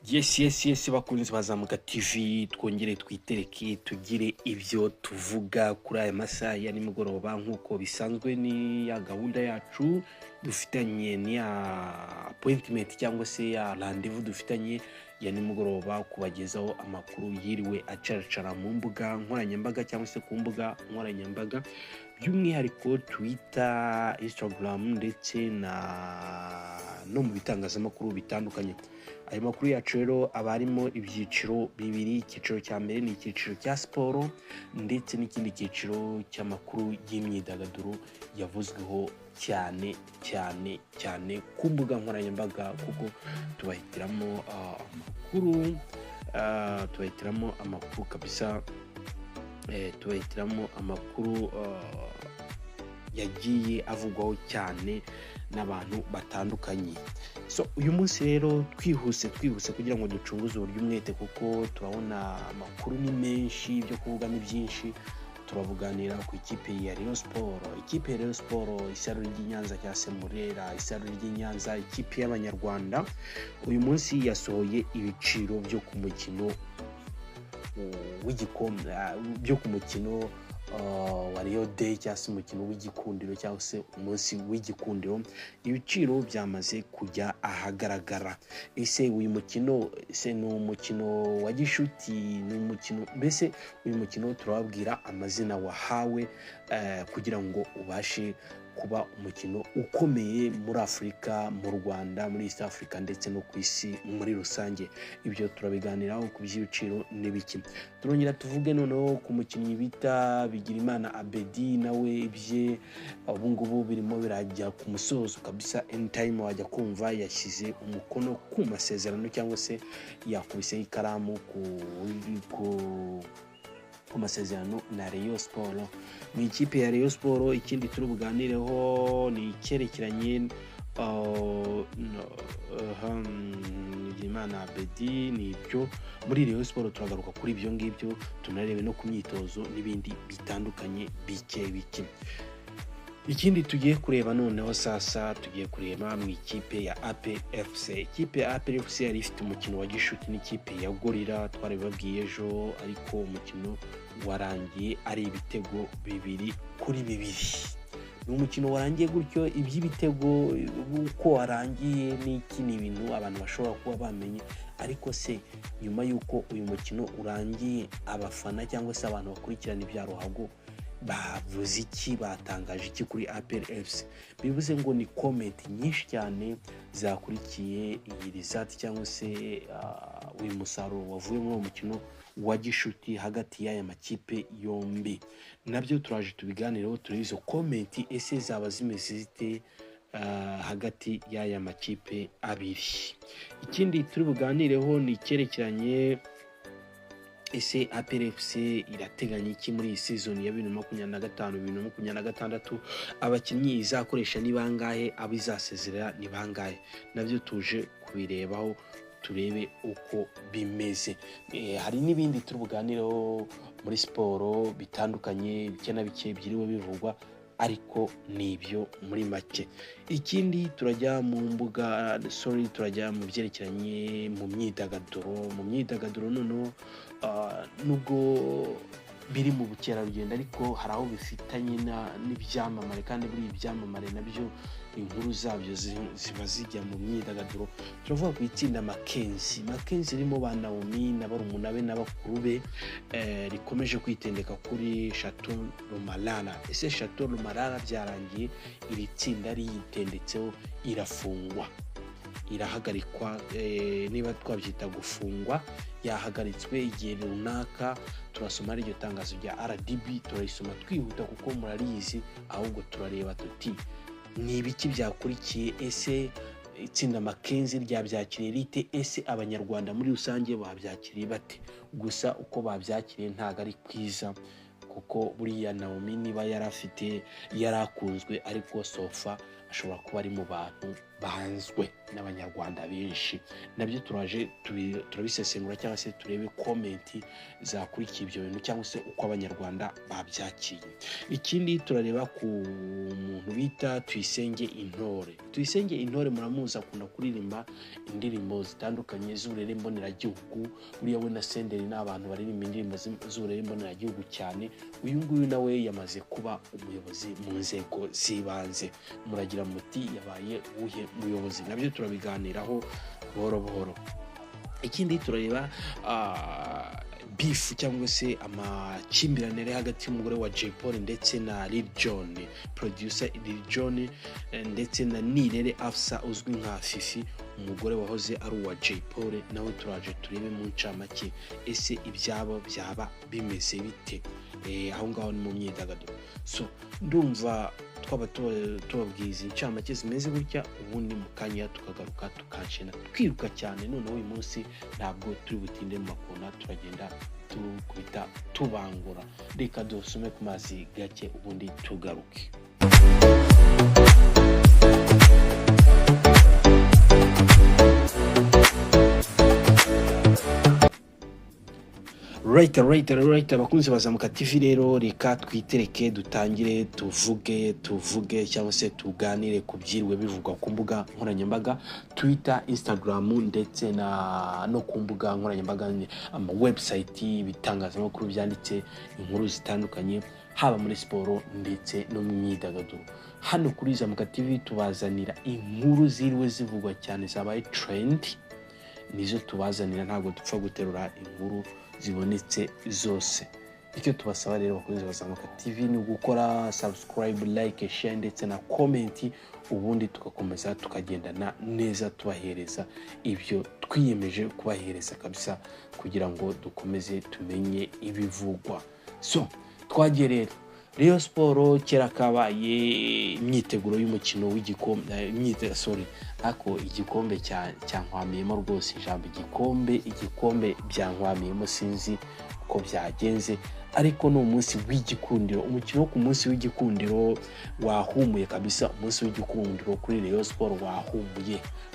Yes bakunzi bazamuka TV twongere twitereke tugire ibyo tuvuga kuri aya masaha ya nimugoroba nk'uko bisanzwe. Ni ya gahunda yacu dufitanye, ni ya appointment cyangwa se ya rendezvous dufitanye ya nimugoroba kubagezaho amakuru yiriwe acaracara mu mbuga nkoranyambaga cyangwa se ku mbuga nkoranyambaga, by'umwihariko Twitter, Instagram ndetse no mu bitangazamakuru bitandukanye. Ayo makuru yacu rero aba arimo ibyiciro bibiri. Icyiciro cya mbere ni icyiciro cya siporo ndetse n'ikindi cyiciro cy'amakuru y'imyidagaduro yavuzweho cyane ku mbuga nkoranyambaga, kuko tubahitiramo amakuru kabisa, tubahitiramo amakuru yagiye avugwaho cyane n'abantu batandukanye. So uyu munsi rero twihuse kugira ngo ducunguze uburyo umwete, kuko turabona amakuru ni menshi, byo kuvuga ni byinshi. Turavuganira ku ikipe ya Rayon Sport, isaro ry'Inyanza cya Semurera, isaro ry'Inyanza, ikipe y'Abanyarwanda. Uyu munsi yasohoye ibiciro byo ku mukino w'igikombe, byo ku mukino wa Rio Day cyangwa se umukino w'igikundiro cyangwa se umunsi w'igikundiro. Ibiciro byamaze kujya ahagaragara. Ese uyu mukino ni umukino wa gishuti, ni umukino, mbese uyu mukino turababwira amazina wahawe kugira ngo ubashe kuba umukino ukomeye muri Afurika, mu Rwanda, muri East Africa ndetse no ku isi muri rusange. Ibyo turabiganiraho ku by'ibiciro n'ibiki. Turongera tuvuge noneho ku mukinnyi bita Bigirimana Abedi, nawe ibye ubu ngubu birimo birajya ku musozo kabisa. Anytime wajya kumva yashyize umukono ku masezerano cyangwa se yakubise ikaramu ku masezerano na Rayon Sport. Mu ikipe ya Rayon Sport ikindi turi buganireho ni icyerekeranye Bigirimana Abedi. Ni ibyo muri Rayon Sport, turagaruka kuri ibyo ngibyo, tunarebe no ku myitozo n'ibindi bitandukanye bike. Ikindi tugiye kureba noneho sasa, tugiye kureba mu ikipe ya APR FC. Ikipe ya APR FC yari ifite umukino wa gishuti n'ikipe ya Gorilla, twarabibabwiye ejo, ariko umukino warangiye ari ibitego 2-2. Ni umukino warangiye gutyo. Iby'ibitego uko warangiye n'iki ni ibintu abantu bashobora kuba bamenye, ariko se nyuma y'uko uyu mukino urangiye, abafana cyangwa se abantu bakurikirana ibya ruhago bavuze iki, batangaje iki kuri APR FC? Bivuze ngo ni comment nyinshi cyane zakurikiye iyi result cyangwa se uyu musaruro wavuye muri uwo mukino wa gishuti hagati y'aya makipe yombi. Nabyo turaje tubiganireho, turi izo comment ese zaba zimeze zite hagati y'aya makipe abiri. Ikindi turi buganireho ni icyerekeranye, ese APR FC irateganya iki muri iyi season ya 2025-2026? Abakinnyi izakoresha ni bangahe? Abizasezerera ni bangahe? Nabyo tuje kubirebaho, turebe uko bimeze. Hari n'ibindi turi buganireho muri siporo bitandukanye, bike na bike byiriwe bivugwa, ariko nibyo muri make. Ikindi turajya turajya mu byerekeranye mu myidagaduro noneho, nubwo biri mu bukerarugendo, ariko hari aho bifitanye n'ibyamamare, kandi buri ibyamamare nabyo inkuru zabyo ziba zijya mu myidagaduro. Turavuga ku itsinda Mackenzie ririmo ba Naomi na barumuna be n'abakuru be, rikomeje kwitendeka kuri Chateau Lumarara. Ese Chateau Lumarara byarangiye, iri tsinda riyitendetseho irafungwa, irahagarikwa, niba twabyita gufungwa, yahagaritswe igihe runaka. Turasoma iryo tangazo rya RDB, turarisoma twihuta kuko murarizi, ahubwo turareba tuti ni ibiki byakurikiye. Ese itsinda Mackenzie ryabyakiriye rite? Ese abanyarwanda muri rusange babyakiriye bate? Gusa uko babyakiriye ntago ari kwiza, kuko buriya Naomi niba yarakunzwe, ariko sofa ashobora kuba ari mu bantu banzwe n'abanyarwanda benshi. Nabyo turaje turabisesengura cyangwa se turebe komenti zakurikiye ibyo bintu cyangwa se uko abanyarwanda babyakiye. Ikindi turareba ku muntu bita Tuyisenge Intore. Tuyisenge Intore muramuzi akunda kuririmba indirimbo zitandukanye z'uburere mboneragihugu. Buriya we na Senderi ni abantu baririmba indirimbo z'uburere mboneragihugu cyane. Uyu nguyu nawe yamaze kuba umuyobozi mu nzego z'ibanze. Muragira muti yabaye uwuhe muyobozi? Nabyo turabiganiraho buhoro buhoro. Ikindi turareba beef cyangwa se amakimbirane hagati y'umugore wa Jay Polly ndetse na Lil Jon, producer Lil Jon ndetse na Nirere Afsa uzwi nka Fifi, umugore wahoze ari uwa Jay Polly. Nawe turaje turebe mu ncamake ese ibyabo byaba bimeze bite aho ngaho ni mu myidagaduro. So ndumva twaba tubabwiza incamake zimeze gutya, ubundi mu kanya tukagaruka tukacena twiruka cyane. Noneho uyu munsi ntabwo turi butinde mu makona, turagenda tukubita tubangura. Reka dusome ku mazi gake ubundi tugaruke. Right abakunzi bazamuka TV rero, reka twitereke dutangire tuvuge cyangwa se tuganire ku byiriwe bivugwa ku mbuga nkoranyambaga, Twitter, Instagram ndetse no ku mbuga nkoranyambaga, ama website, ibitangazamakuru byanditse inkuru zitandukanye haba muri siporo ndetse no mu myidagaduro. Hano kuri Zamuka TV tubazanira inkuru ziriwe zivugwa cyane zabaye trend, nizo tubazanira, ntabwo dupfa guterura inkuru zibonetse zose. Icyo tubasaba rero bakunze Bazamuka TV ni gukora subscribe, like, share ndetse na comment, ubundi tugakomeza tukagendana neza tubahereza ibyo twiyemeje kubahereza kabisa, kugira ngo dukomeze tumenye ibivugwa. So twagiye rero Rayon Sport kera kabaye imyiteguro y'umukino w'igikombe, igikombe cyankwamiyemo rwose. Ijambo igikombe byankwamiyemo, sinzi uko byagenze, ariko no umunsi w'igikundiro, umukino ku munsi w'igikundiro wahumuye kabisa. Umunsi w'igikundiro kuri Rayon Sport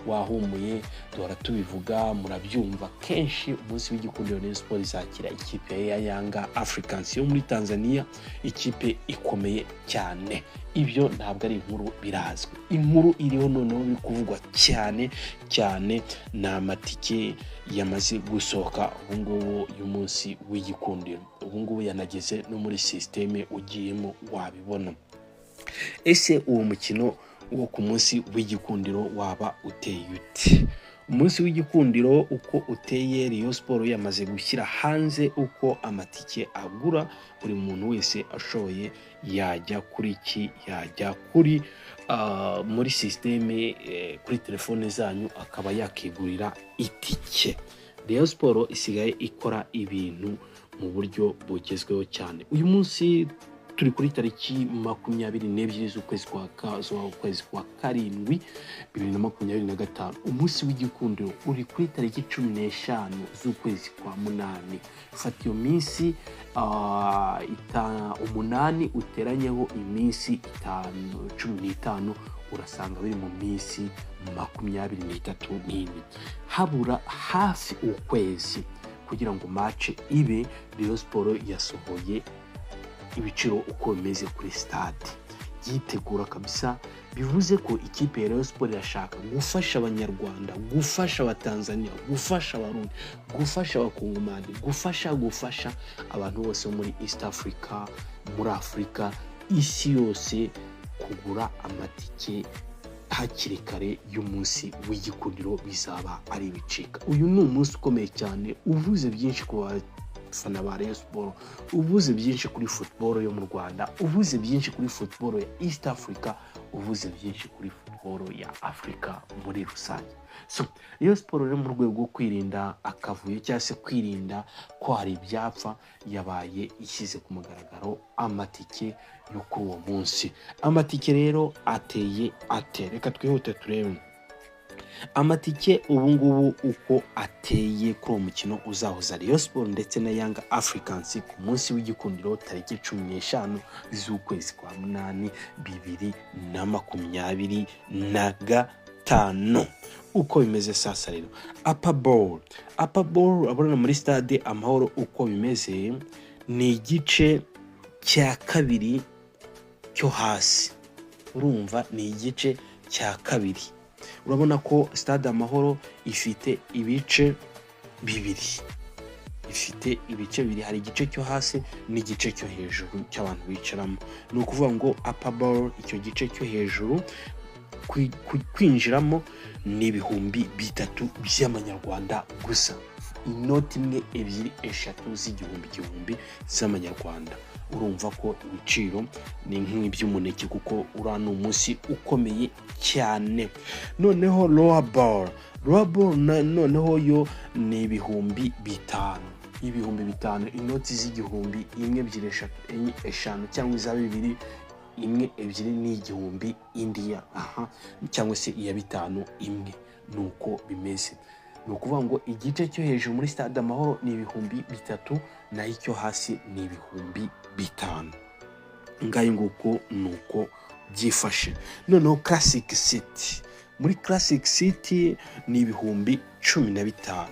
wahumuye, duhora tubivuga, murabyumva kenshi. Umunsi w'igikundiro Rayon Sport izakira ikipe ya Young Africans yo muri Tanzania, ikipe ikomeye cyane. Ibyo ntabwo ari inkuru birazwi. Inkuru iriho noneho biri kuvugwa cyane na amatike yamaze gusohoka ubungubu y'umunsi w'igikundiro. Ubungubu yanageze no muri systeme ugiyemo wabibona. Ese uwo mukino wo ku munsi w'igikundiro waba uteye ute? Umunsi w'igikundiro uko uteye, Rayon Sport yamaze gushyira hanze uko amatike agura. Buri muntu wese ashoboye yajya kuri muri systeme, kuri telefone zanyu akaba yakigurira itike. Rayon Sport isigaye ikora ibintu mu buryo bugezweho cyane. Uyu munsi turi kuri tariki 22 z'ukwezi kwa karindwi 2025. Umunsi w'igikundiro uri kuri tariki 15 z'ukwezi kwa munani. Fata iyo minsi 8 uteranyeho iminsi 15 urasanga biri mu minsi 23. Habura hafi ukwezi kugira ngo match ibe. Rayon Sport yasohoye ibiciro uko bimeze kuri stade, yitegura kabisa. Bivuze ko ikipe ya Rayon Sport irashaka gufasha abanyarwanda, gufasha abatanzania, gufasha abarundi, gufasha abakongomani, gufasha abantu bose muri East Africa, muri Afrika, isi yose, kugura amatike hakiri kare y'umunsi w'igikundiro. Bizaba ari ibicika. Uyu ni umunsi ukomeye cyane, uvuze byinshi ku bafana ba Rayon Sport, uvuze byinshi kuri football yo mu Rwanda, uvuze byinshi kuri football ya East Africa, uvuze byinshi kuri football ya Afrika muri rusange. So Rayon Sport rero mu rwego rwo kwirinda akavuyo cyangwa se kwirinda ko hari ibyapfa, yabaye ishyize ku mugaragaro amatike yo kuri uwo munsi. Amatike rero ateye ate? Reka twihute turebe amatike ubungubu uko ateye kuri uwo mukino uzahuza Rayon Sport ndetse na Young Africans ku munsi w'igikundiro tariki 15 z'ukwezi kwa munani 2025. gatanu. Uko bimeze sasa rero upper bowl abona muri stade Amahoro uko bimeze ni igice cya kabiri cyo hasi. Urumva ni igice cya kabiri. Urabona ko stade Amahoro ifite ibice bibiri. Hari igice cyo hasi n'igice cyo hejuru cy'abantu bicaramo. Ni ukuvuga ngo upper bowl icyo gice cyo hejuru kwinjiramo ni 3,000 by'amanyarwanda gusa. Inoti imwe, ebyiri, eshatu z'igihumbi z'amanyarwanda. Urumva ko ibiciro ni nk'iby'umuneke kuko urano umunsi ukomeye cyane. Noneho lower bowl noneho yo ni 5,000. 5,000 inoti z'igihumbi, imwe, ebyiri, eshanu cyangwa za bibiri, imwe, ebyiri n'igihumbi indiya cyangwa se iya 5 imwe. Nuko bimeze. Ni ukuvuga ngo igice cyo hejuru muri stade Amahoro ni 3,000 naho icyo hasi ni 5,000. Ngayo nguko nuko byifashe. Noneho Classic City, muri Classic City ni 15,000.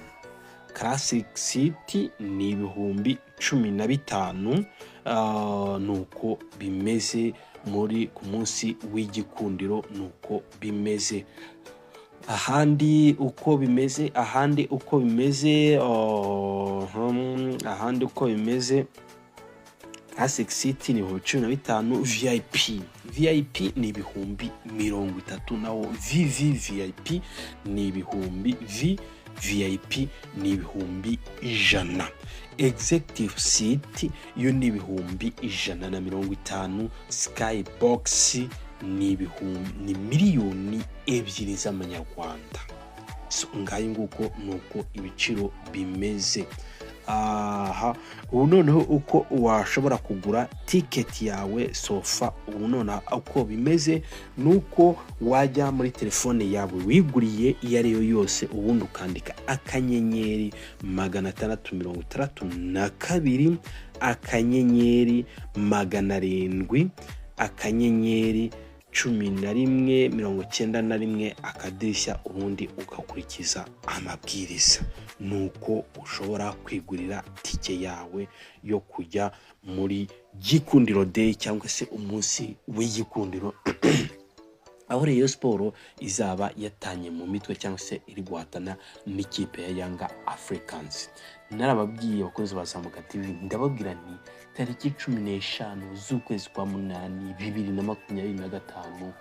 Classic City ni 15,000. Nuko bimeze muri ku munsi w'igikundiro. Nuko bimeze ahandi uko bimeze Classic City ni 15,000. VIP ni 30,000 naho VVVIP ni 1,000. VIP ni 100,000. Executive City yo ni 150,000. Skybox ni 2,000,000 z'amanyarwanda. So ngayo nguko nuko ibiciro bimeze. Ubu noneho uko washobora kugura ticket yawe sofa, ubu noneho uko bimeze nuko wajya muri telefone yawe wiguriye iyo ari yo yose, ubundi ukandika akanyenyeri 662 akanyenyeri 700 akanyenyeri 1191 akadirishya, ubundi ugakurikiza amabwiriza. Nuko ushobora kwigurira tike yawe yo kujya muri Gikundiro Day cyangwa se umunsi w'igikundiro aho Rayon Sport izaba yatanye mu mitwe cyangwa se iri guhatana n'ikipe ya Young Africans. Narababwiye abakozi ba Zamuka TV, ndababwira nti tariki 15 z'ukwezi kwa 8 2025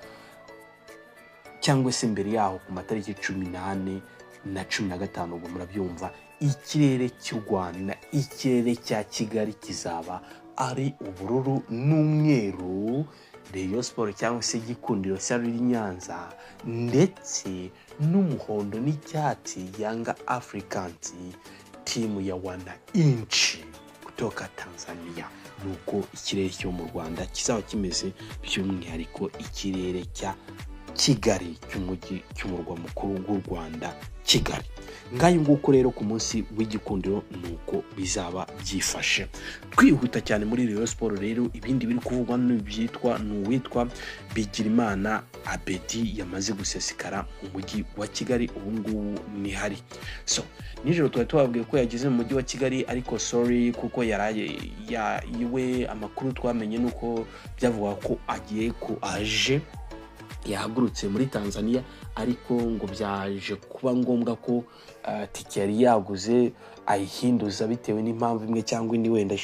cyangwa se mbere yaho ku matariki 18 na 15 ubwo murabyumva, ikirere cy'u Rwanda, ikirere cya Kigali kizaba ari ubururu n'umweru. Rayon Sport cyangwa se Gikundiro cyari Nyanza, ndetse n'umuhondo n'icyatsi Young Africans, timu ya wananchi kutoka Tanzania. Nuko ikirere cyo mu Rwanda kizaba kimeze by'umwihariko ikirere cya Kigali cy'umurwa mukuru w'u Rwanda, Kigali. Ngayo nguko rero ku munsi w'igikundiro nuko bizaba byifashe. Twihuta cyane muri Rayon Sport rero, ibindi biri kuvugwa n'uwitwa Bigirimana Abedi yamaze gusesekara mu mujyi wa Kigali, ubu ngubu ni hari. So nijoro twari twabwiye ko yageze mu mujyi wa Kigali, ariko sorry kuko iwe amakuru twamenye nuko byavuga ko aje yahagurutse muri Tanzania, ariko ngo byaje kuba ngombwa ko tike yari yaguze ayihinduza bitewe n'impamvu imwe cyangwa indi, wenda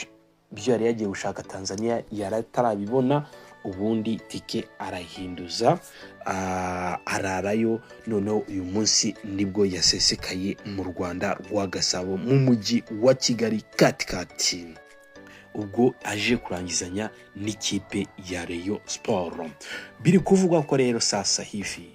byo yari yagiye gushaka Tanzania yaratarabibona, ubundi tike arahinduza ararayo. Noneho uyu munsi nibwo yasesekaye mu Rwanda rwa Gasabo mu mujyi wa Kigali katikati, ubwo aje kurangizanya n'ikipe ya Rayon Sport. Biri kuvugwa ko rero sasa hivi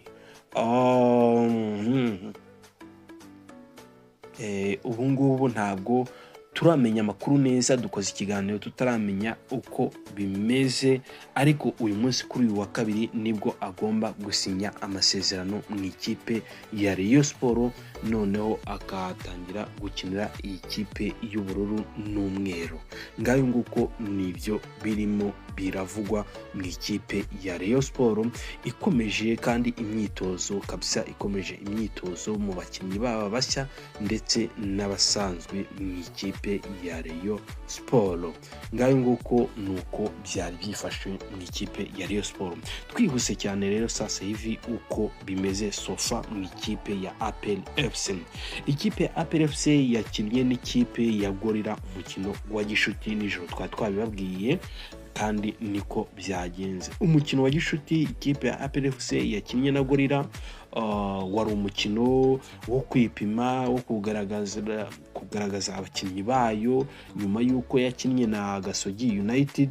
ubu ngubu ntabwo turamenya amakuru neza, dukoze ikiganiro tutaramenya uko bimeze, ariko uyu munsi kuri uyu wa kabiri nibwo agomba gusinya amasezerano mu ikipe ya Rayon Sport, noneho akatangira gukinira iyi kipe y'ubururu n'umweru. Ngayo nguko nibyo birimo biravugwa mu ikipe ya Rayon Sport ikomeje kandi imyitozo kabisa, ikomeje imyitozo mu bakinnyi baba bashya ndetse n'abasanzwe mu ikipe ya Rayon Sport. Ngayo nguko nuko byari byifashe mu ikipe ya Rayon Sport. Twihuse cyane rero sasa hivi uko bimeze sofa mu ikipe ya APR FC. Ikipe ya APR FC yakinnye n'ikipe ya Gorilla umukino wa gishuti nijoro twabibabwiye kandi niko byagenze. Umukino wa gishuti ikipe ya APR FC yakinnye na Gorilla wari umukino wo kwipima, wo kugaragaza abakinnyi bayo nyuma yuko yakinnye na Gasogi United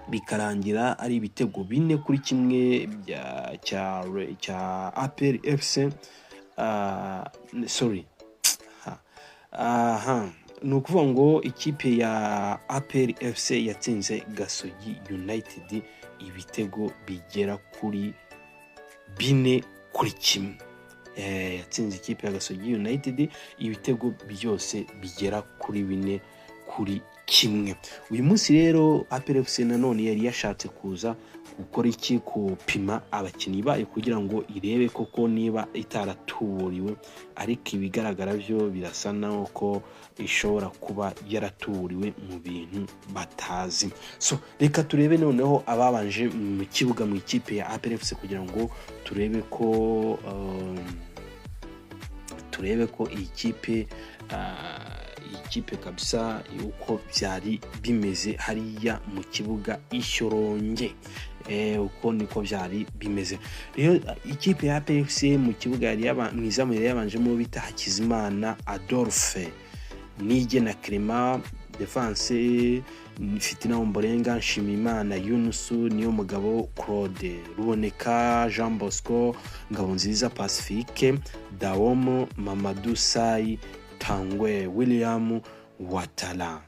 bikarangira ari ibitego 4-1 cya APR FC. Ni ukuvuga ngo ikipe ya APR FC yatsinze Gasogi United ibitego bigera kuri 4-1. Yatsinze ikipe ya Gasogi United ibitego byose bigera kuri 4-1. Uyu munsi rero APR FC nanone yari yashatse kuza gukora iki, kupima abakinnyi bayo kugira ngo irebe koko niba itaratuburiwe, ariko ibigaragara byo birasa naho ko ishobora kuba yaratuburiwe mu bintu batazi. So reka turebe noneho ababanje mu kibuga mu ikipe ya APR FC kugira ngo turebe ko iyi kipe kabisa uko byari bimeze hariya mu kibuga Ishyoronge. Uko niko byari bimeze rero. Ikipe ya APR FC mu kibuga yari mwizamu yabanjemo bita Hakizimana Adolphe, Nige na Clement, defense Fitina Ombolenga, Nshimiyimana Yunusu, Niyo Mugabo Claude, Ruboneka Jean Bosco, Ngabonziza Pacifique, Dawomo, Mamadou Sai, Tangwe William Watala.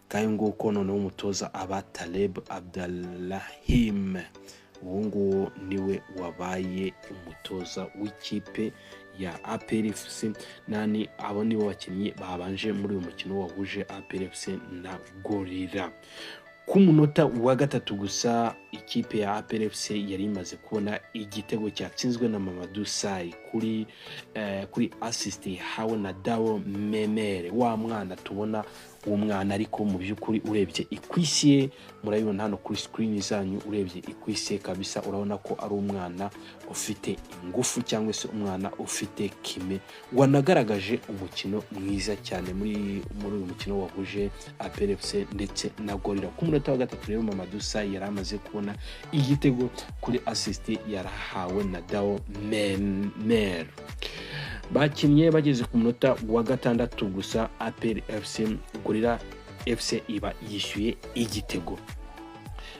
Kayo nguko noneho umutoza aba Taleb Abdallahim, uwo niwe wabaye umutoza w'ikipe ya APR FC. Nani abo nibo bakinnyi babanje muri uyu mukino wahuje APR FC na Gorilla. Ku munota wa gatatu gusa ikipe ya APR FC yari imaze kubona igitego cyatsinzwe na Mamadou Sai kuri assist hawe na Dawo Memere, wa mwana tubona uwo mwana ariko mu byukuri urebye ikwisiye, murabibona hano kuri screen zanyu, urebye ikwisiye kabisa, urabona ko ari umwana ufite ingufu cyangwa se umwana ufite kime, wanagaragaje umukino mwiza cyane muri uyu mukino wahuje APR FC ndetse na Gorilla. Ku munota wa gatatu rero Mamadou Sai yari amaze kubona igitego kuri assist yarahawe na Dawo Memere. Bakinnye bageze ku munota wa gatandatu gusa APR FC, Gorilla FC iba yishyuye igitego.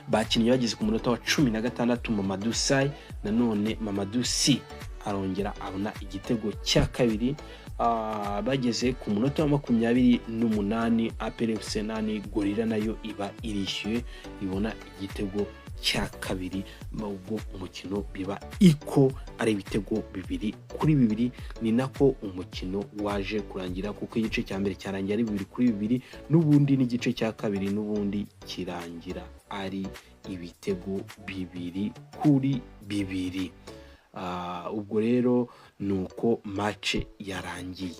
Bakinnye bageze ku munota wa 16 Mamadou Sai, nanone Mamadou Si arongera abona igitego cya kabiri. Bageze ku munota wa 28 APR FC nani Gorilla nayo iba irishyuye ibona igitego cya kabiri. Ubwo umukino biba iko ari ibitego 2-2. Ni nako umukino waje kurangira, kuko igice cya mbere cyarangiye ari 2-2 n'ubundi n'igice cya kabiri n'ubundi kirangira ari ibitego 2-2. Ubwo rero nuko match yarangiye.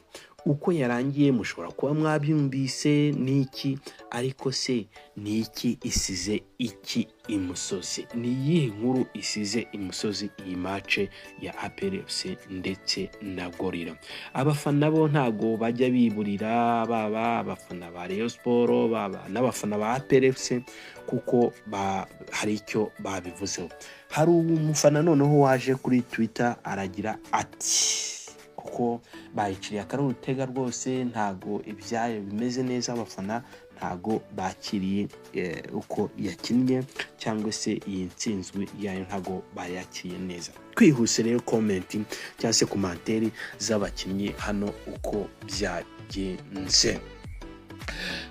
Uko yarangiye mushobora kuba mwabyumvise niki, ariko se niki isize iki imusozi? Ni yihe nkuru isize imusozi iyi match ya APR FC ndetse na Gorilla? Abafana bo ntago bajya biburira, baba abafana ba Rayon Sport baba n'abafana ba APR FC, kuko hari icyo babivuzeho. Hari umufana noneho waje kuri Twitter aragira ati kuko bayiciriye akarutega rwose, ntago ibyayo bimeze neza, abafana ntago bakiriye uko yakinnye cyangwa se iyi ntsinzwe yayo ntago bayakiriye neza. Twihuse rero comment cyangwa se commentaire z'abakinnyi hano uko byagenze.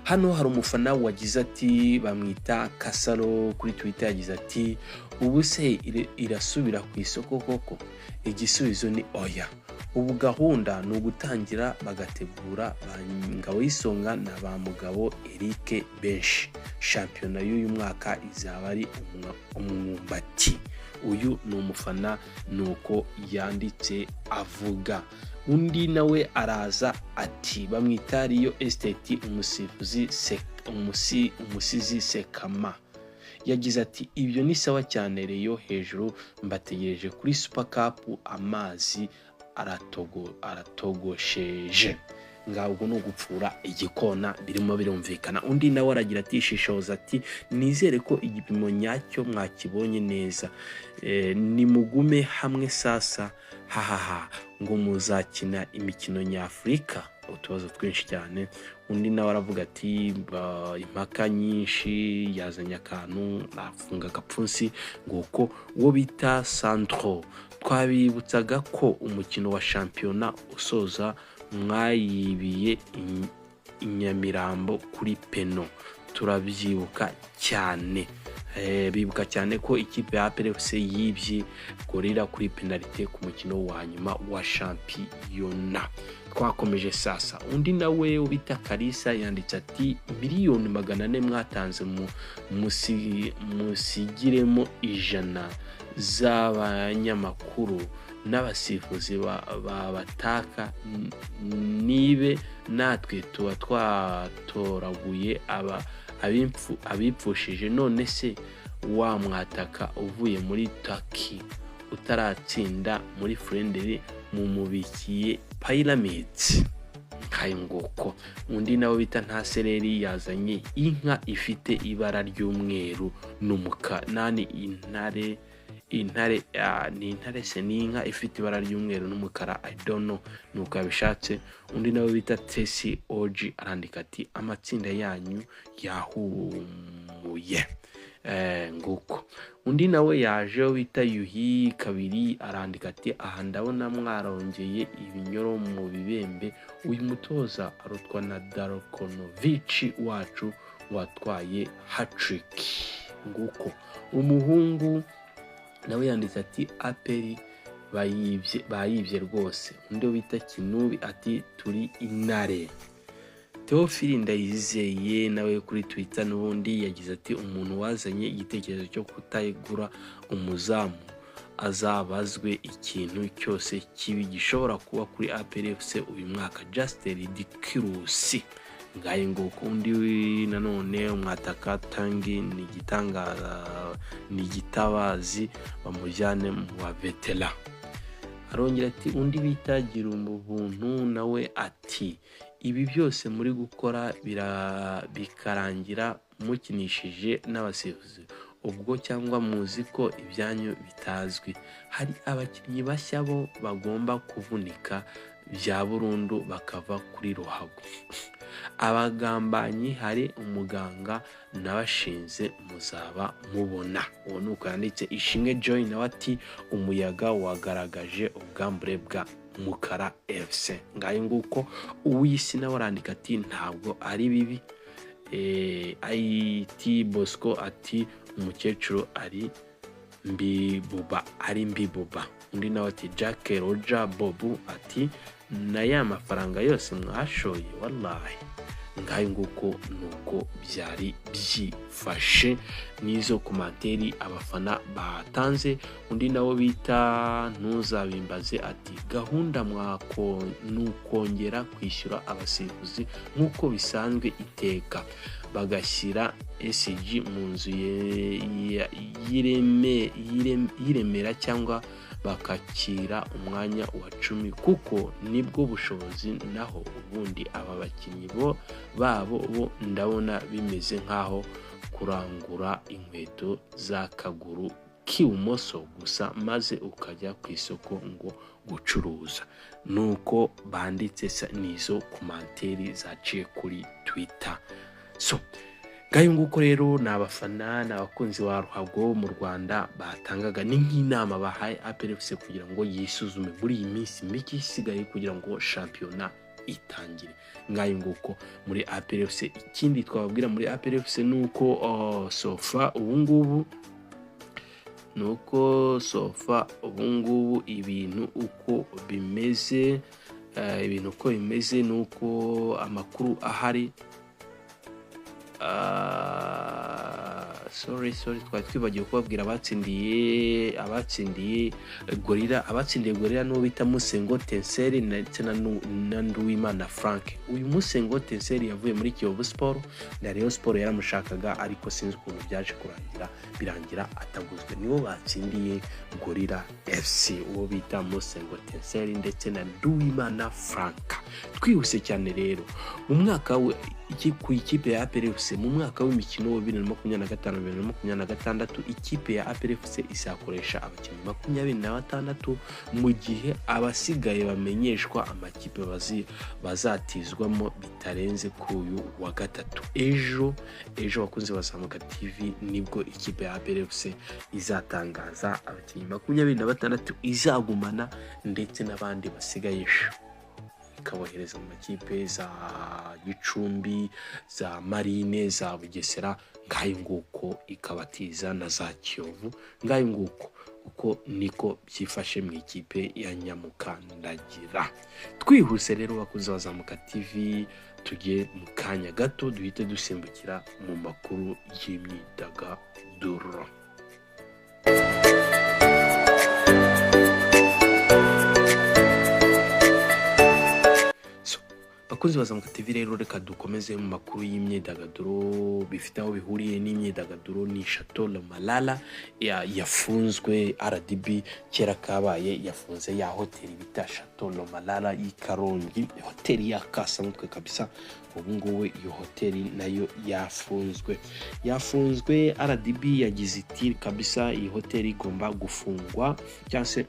Hano hari umufana wagize ati, bamwita Kasaro kuri Twitter, yagize ati ubu se irasubira ku isoko koko? Igisubizo ni oya. ubu gahunda ni ugutangira bagategura ba Ngabo y'Isonga na ba Mugabo Eric benshi. Shampiyona y'uyu mwaka izaba ari umwumbati. Uyu ni umufana nuko yanditse avuga. Undi nawe araza ati bamwita Rio Estate umusizi Sekama. Yagize ati ibyo ni sawa cyane Rio hejuru, mbategereje kuri Super Cup, amazi aratogosheje. Ngabwo no gupfura igikona birimo birumvikana. Undi nawe aragira ati shishoza ati nizere ko igipimo nyacyo mwakibonye neza, ni mugume hamwe sasa hahaha ngo muzakina imikino nyafrika. Utubazo twinshi cyane. Undi nawe aravuga ati impaka nyinshi yazanye akantu afunga gapfunsi nguko uwo bita Sandro. Twabibutsaga ko umukino wa shampiyona usoza mwayibiye Inyamirambo kuri peno. Turabyibuka cyane. Bibuka cyane ko ikipe ya APR FC yibye Gorilla kuri penalty ku mukino wa nyuma wa shampiyona. Twakomeje sasa. Undi nawe ubita Kalisa yanditse ati miliyoni 400 mwatanze musigiremo 100 z'abanyamakuru n'abasifuzi babataka, nibe natwe tuba twatoraguye abipfushije. None se wa mwataka uvuye muri Turkey utaratsinda muri friendly mumubikiye Pyramids kayingoko. Undi nawe bita Ntasereri yazanye inka ifite ibara ry'umweru n'umukara. Intare se ni inka ifite ibara ry'umweru n'umukara, I don't know nuko yabishatse. Undi nawe bita Tesi Oji arandika ati amatsinda yanyu yahumuye nguko. Undi nawe yaje bita Yuhi kabiri arandika ati aha ndabona mwarongeye ibinyoro mu bibembe, uyu mutoza arutwa na Darkonovic wacu watwaye hat-trick nguko. Umuhungu nawe yanditse ati APR bayibye rwose. Undi bita Kinubi ati turi intare. Theophile Ndayizeye nawe kuri Twitter n'ubundi yagize ati umuntu wazanye igitekerezo cyo kutayigura umuzamu azabazwe ikintu cyose kibi gishobora kuba kuri APR FC uyu mwaka. Just ridiculous. Ngaye nguko. Undi nanone umwataka Tangi ni gitabazi bamujyane mu vetera. Arongera ati undi bitagira ubuntu nawe ati ibi byose muri gukora bikarangira mukinishije n'abasifuzi ubwo cyangwa muzi ko ibyanyu bitazwi. Hari abakinnyi bashya bo bagomba kuvunika bya burundu bakava kuri ruhago. Abagambanyi hari umuganga nabashinze muzaba mubona. Uwo nuko yanditse. Ishimwe Joy nawe ati umuyaga wagaragaje ubwambure bwa Mukara FC. Ngaye nguko. Uwisi nawe arandika ati ntabwo ari bibi. IT Bosco ati umukecuru ari mbibuba. Undi nawe ati Jack Roger Bobu ati na ya mafaranga yose mwashoye wallahi. Ngaye nguko nuko byari byifashe nizo komanteri abafana batanze. Undi nawe bita Ntuzabimbaze ati gahunda mwako nukongera kwishyura abasifuzi nkuko bisanzwe iteka, bagashyira SG mu nzu yiremera cyangwa bakakira umwanya wa 10 kuko nibwo bushobozi. Naho ubundi aba bakinnyi bo ndabona bimeze nkaho kurangura inkweto z'akaguru k'ibumoso gusa maze ukajya ku isoko ngo gucuruza. Nuko banditse nizo komanteri zaciye kuri Twitter. So ngayo nguko rero n'abafana n'abakunzi wa ruhago mu Rwanda batangaga ni nk'inama bahaye APR FC kugira ngo yisuzume muri iyi minsi mike isigaye kugira ngo shampiyona itangire. Ngayo nguko muri APR FC. Ikindi twababwira muri APR FC nuko sofa ubu ngubu nuko sofa ubungubu ibintu uko bimeze, nuko amakuru ahari. Sorry twari twibagiwe kubabwira abatsindiye gorilla n'uwo bita Musengo Tenseri ndetse na Nduwimana Frank. Uyu Musengo Tenseri yavuye muri Kiyovu Sport na Rayon Sport yaramushakaga, ariko sinzi ukuntu byaje birangira ataguzwe. Nibo batsindiye Gorilla FC, uwo bita Musengo Tenseri ndetse na Nduwimana Frank. Twihuse cyane rero mu mwaka ku ikipe ya APR FC mu mwaka w'imikino wa 2025-2026 ikipe ya APR FC isakoresha abakinnyi 26 mu gihe abasigaye bamenyeshwa amakipe bazatizwamo bitarenze ku uyu wa gatatu. Ejo bakunze Bazamuka TV nibwo ikipe ya APR FC izatangaza abakinnyi 26 izagumana ndetse n'abandi basigaye ikabohereza mu makipe za Gicumbi, za Marine, za Bugesera, ngayo nguko ikabatiza na za Kiyovu, ngayo nguko uko niko byifashe mu ikipe ya Nyamukandagira. Twihuse rero bakunze Bazamuka TV, tugiye mu kanya gato duhite dusimbukira mu makuru y'imyidagaduro. Bakunze Bazamuka TV rero reka dukomeze mu makuru y'imyidagaduro bifite aho bihuriye n'imyidagaduro. Ni Chateau Le Malala yafunzwe. RDB kera kabaye yafunze ya hoteli bita Chateau Le Malala y'Ikarongi, hoteli yakasamutwe kabisa. Ubu ngubu iyo hoteli nayo yafunzwe. RDB yagize iti kabisa iyi hoteli igomba gufungwa, cyangwa se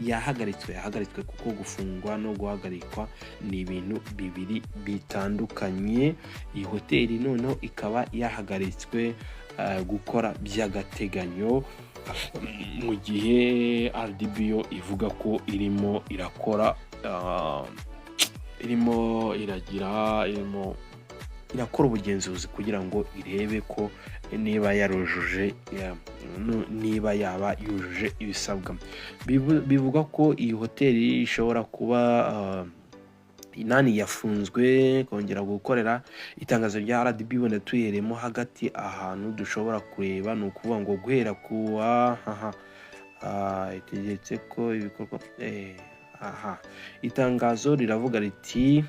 yahagaritswe kuko gufungwa no guhagarikwa ni ibintu bibiri bitandukanye. Iyi hoteli noneho ikaba yahagaritswe gukora by'agateganyo mu gihe RDB yo ivuga ko irimo irakora ubugenzuzi kugira ngo irebe ko niba yaba yujuje ibisabwa. Bivuga ko iyi hoteli ishobora kuba yafunzwe kongera gukorera. Itangazo rya RDB wenda tuheremo hagati ahantu dushobora kureba, ni ukuvuga ngo guhera kuwa itegetse ko ibikorwa itangazo riravuga riti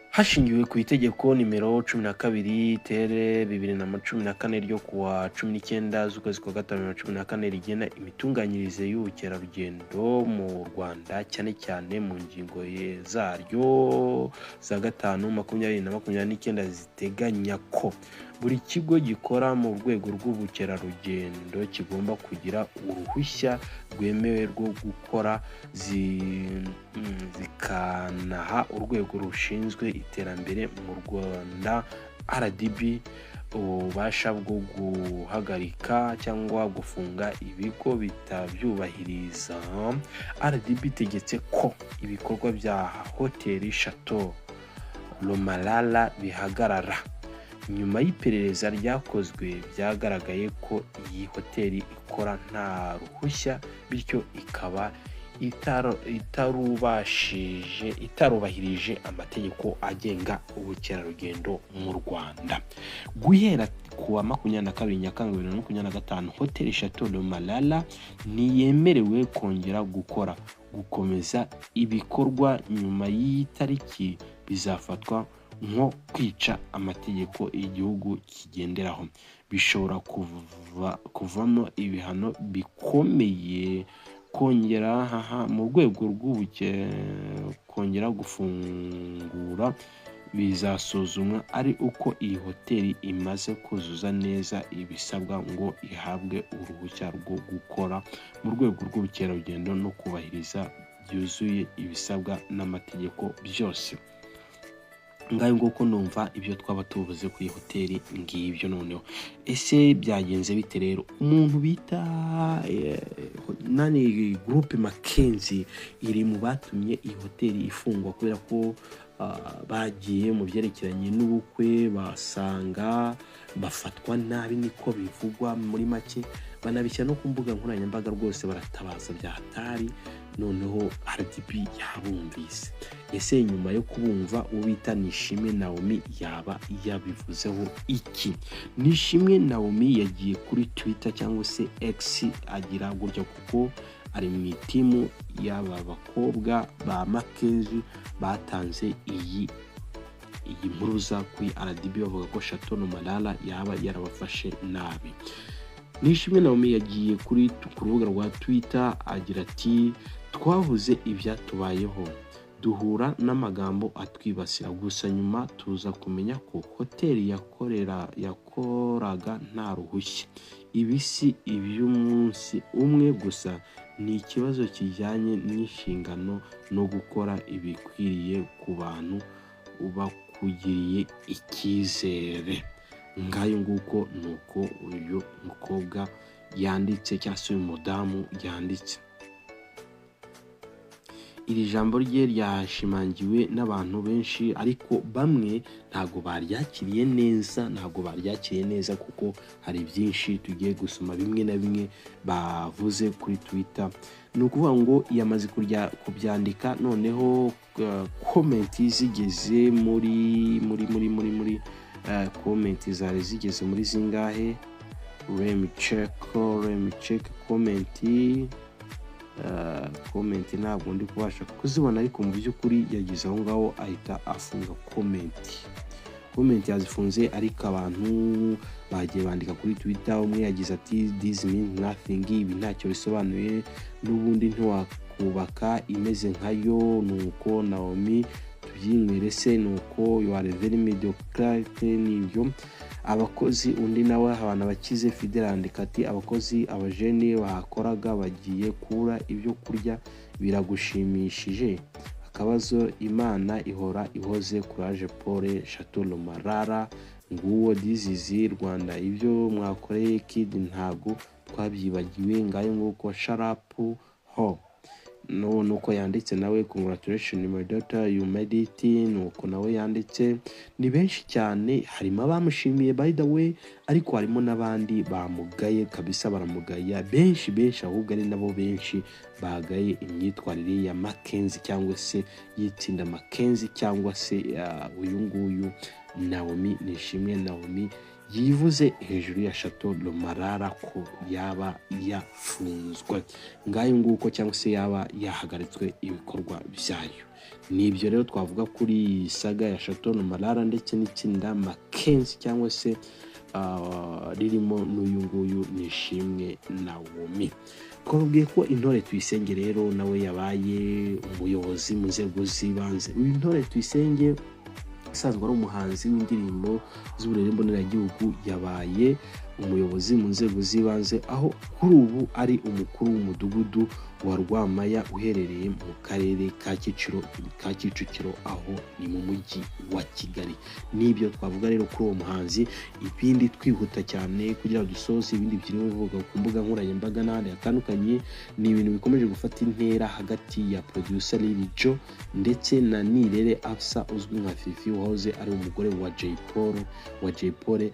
hashingiwe ku itegeko nimero 12/2014 ryo kuwa 19 z'ukwezi kwa gatanu 2014 rigena imitunganyirize y'ubukerarugendo mu Rwanda, cyane cyane mu ngingo zaryo za 5, 20 na 29 ziteganya ko buri kigo gikora mu rwego rw'ubukerarugendo kigomba kugira uruhushya rwemewe rwo gukora zikanaha urwego rushinzwe iterambere mu Rwanda RDB ububasha bwo guhagarika cyangwa gufunga ibigo bitabyubahiriza. RDB itegetse ko ibikorwa bya hoteli Chateau Le Malala bihagarara. Nyuma y'iperereza ryakozwe byagaragaye ko iyi hoteli ikora nta ruhushya, bityo ikaba itarubahirije amategeko agenga ubukerarugendo mu Rwanda. Guhera kuwa 22 Nyakanga 2025 hoteli Chateau Le Malala ntiyemerewe kongera gukomeza ibikorwa. Nyuma y'itariki bizafatwa nko kwica amategeko igihugu kigenderaho, bishobora kuvamo ibihano bikomeye. Kongera mu rwego kongera gufungura bizasuzumwa ari uko iyi hoteli imaze kuzuza neza ibisabwa ngo ihabwe uruhushya rwo gukora mu rwego rw'ubukerarugendo no kubahiriza byuzuye ibisabwa n'amategeko byose. Ngayo nguko numva ibyo twaba tuvuze ku hoteli ngibyo. Noneho ese byagenze bite rero? Umuntu bita Groupe Mackenzie iri mu batumye iyi hoteli ifungwa kubera ko bagiye mu byerekeranye n'ubukwe basanga bafatwa nabi, niko bivugwa muri make, banabishyira no ku mbuga nkoranyambaga rwose baratabaza bya hatari. Noneho RDB yabumvise. Ese nyuma yo kubumva ubita Nishimwe Naomi yaba yabivuzeho iki? Nishimwe Naomi yagiye kuri Twitter cyangwa se X agira gutya, kuko ari mu itimu y'aba bakobwa ba Makenzi batanze iyi mpuruza kuri RDB bavuga ko Chateau Malala yaba yarabafashe nabi. Nishimwe Naomi yagiye ku rubuga rwa Twitter agira ati twavuze ibyatubayeho, duhura n'amagambo atwibasira, gusa nyuma tuza kumenya ko hoteli yakoraga nta ruhushya. Ibi si iby'umunsi umwe gusa, ni ikibazo kijyanye n'inshingano no gukora ibikwiriye ku bantu bakugiriye icyizere. Ngayo nguko nuko uyu mukobwa yanditse, cyangwa se uyu mudamu yanditse. Iri jambo rye ryashimangiwe n'abantu benshi, ariko bamwe ntago baryakiriye neza, kuko hari byinshi tugiye gusoma bimwe na bimwe bavuze kuri Twitter. Ni ukuvuga ngo yamaze kubyandika, noneho komenti zigeze muri komenti zari zigeze muri zingahe? Rem check komenti ntabwo ndi kubasha kuzibona, ariko mu by'ukuri yagize aho ngaho ahita afunga komenti yazifunze. Ariko abantu bagiye bandika kuri Twitter, umwe yagize ati this means nothing, ibi ntacyo bisobanuye, n'ubundi ntiwakubaka imeze nkayo, nuko Naomi tubyinywere se, nuko you are very mediocre, nibyo abakozi. Undi nawe abantu bakize Fidel andika ati abakozi abajeni bakoraga bagiye kura ibyo kurya, biragushimishije? Akabazo Imana ihora ihoze, courage Paul Chateau Malala, nguwo dizizi Rwanda, ibyo mwakoreye kid ntago twabyibagiwe, ngayo nguko sharapu ho. Nuko yanditse nawe congratulations my daughter you made it, nuko nawe yanditse. Ni benshi cyane, harimo abamushimiye by the way, ariko harimo n'abandi bamugaye kabisa, baramugaya benshi, ahubwo ari nabo benshi bagaye imyitwarire ya Makenzi, cyangwa se yitsinda Makenzi, cyangwa se uyu nguyu Naomi, Nishimwe Naomi yivuze hejuru ya Chateau Malala ko yaba yafunzwe. Ngayo nguko, cyangwa se yaba yahagaritswe ibikorwa byayo. Nibyo rero twavuga kuri saga ya Chateau Malala ndetse n'itsinda Makenzi, cyangwa se ririmo n'uyu nguyu Nishimwe Naomi. Twabwiye ko Intore Tuyisenge rero nawe yabaye umuyobozi mu nzego z'ibanze. Uyu Intore Tuyisenge asanzwe ari umuhanzi w'indirimbo z'uburere mboneragihugu, yabaye umuyobozi mu nzego z'ibanze, aho kuri ubu ari umukuru w'umudugudu wa Rwamaya uherereye mu karere ka Kicukiro, aho ni mu mujyi wa Kigali. Nibyo twavuga rero kuri uwo muhanzi. Ibindi twihuta cyane kugira dusoze ibindi byirimo bivuga ku mbuga nkoranyambaga n'ahandi hatandukanye, ni ibintu bikomeje gufata intera hagati ya producer Lil Jo ndetse na Nirere Afsa uzwi nka Fifi, wahoze ari umugore wa Jay Polly,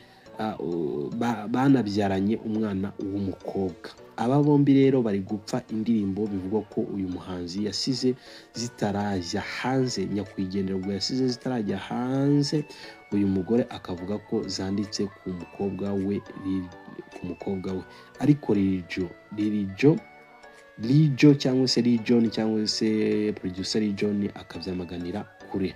banabyaranye umwana w'umukobwa. Aba bombi rero bari gupfa indirimbo bivugwa ko uyu muhanzi yasize zitarajya hanze, nyakwigendera ubwo yasize zitarajya hanze, uyu mugore akavuga ko zanditse ku mukobwa we. Ariko Lil Jo cyangwa se Lil Jon cyangwa se producer Lil Jon akabyamaganira kure.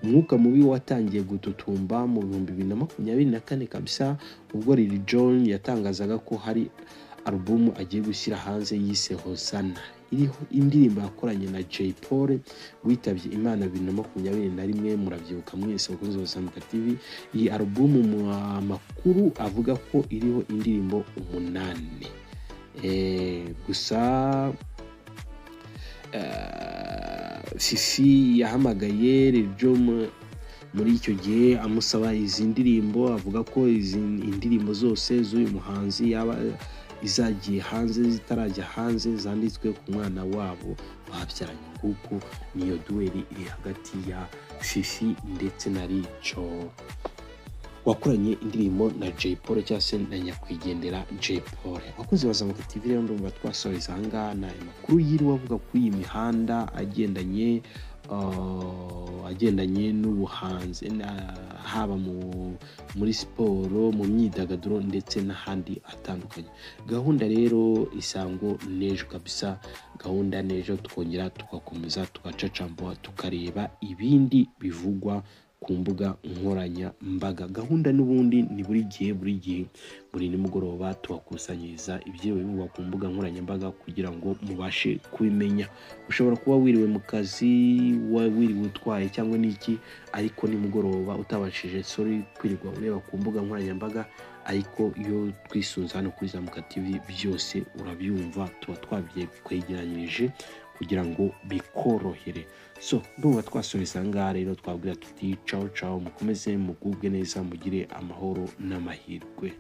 Umwuka mubi watangiye gututumba mu 2024 kabisa, ubwo Lil Jon yatangazaga ko hari album agiye gushyira hanze yise Hosanna, iriho indirimbo yakoranye na Jay Polly witabye Imana 2021. Murabyibuka mwese bakunze Zambuka TV. Iyi album mu makuru avuga ko iriho indirimbo 8. Gusa Fifi yahamagaye Lil Jon muri icyo gihe amusaba izi ndirimbo, avuga ko izi indirimbo zose z'uyu muhanzi yaba izagiye hanze zitarajya hanze zanditswe ku mwana wabo babyaranye, kuko niyo duweri iri hagati ya Fifi ndetse na Rico wakoranye indirimbo na Jay Polly cyangwa se na nyakwigendera Jay Polly. Abakunzi ba Zamuka TV rero ndumva twasoreza ahangaha ni amakuru yiriwe avuga kuri iyi mihanda agendanye n'ubuhanzi, haba muri siporo, mu myidagaduro ndetse n'ahandi atandukanye. Gahunda rero Isango n'ejo kabisa, gahunda n'ejo tukongera tugakomeza tugacacambura tukareba ibindi bivugwa ku mbuga nkoranyambaga. Gahunda n'ubundi ni buri gihe buri nimugoroba tubakusanyiriza ibyo bivugwa ku mbuga nkoranyambaga kugira ngo mubashe kubimenya. Ushobora kuba wiriwe mu kazi, wiriwe utwaye cyangwa n'iki, ariko nimugoroba utabashije kwirirwa ureba ku mbuga nkoranyambaga, ariko iyo twisunze hano kuri Zamuka TV byose urabyumva, tuba twabyegeranyirije kugira ngo bikorohere. So ndumva twasoreza ahangaha rero twabwira tuti ciao ciao, mukomeze mugubwe neza, mugire amahoro n'amahirwe.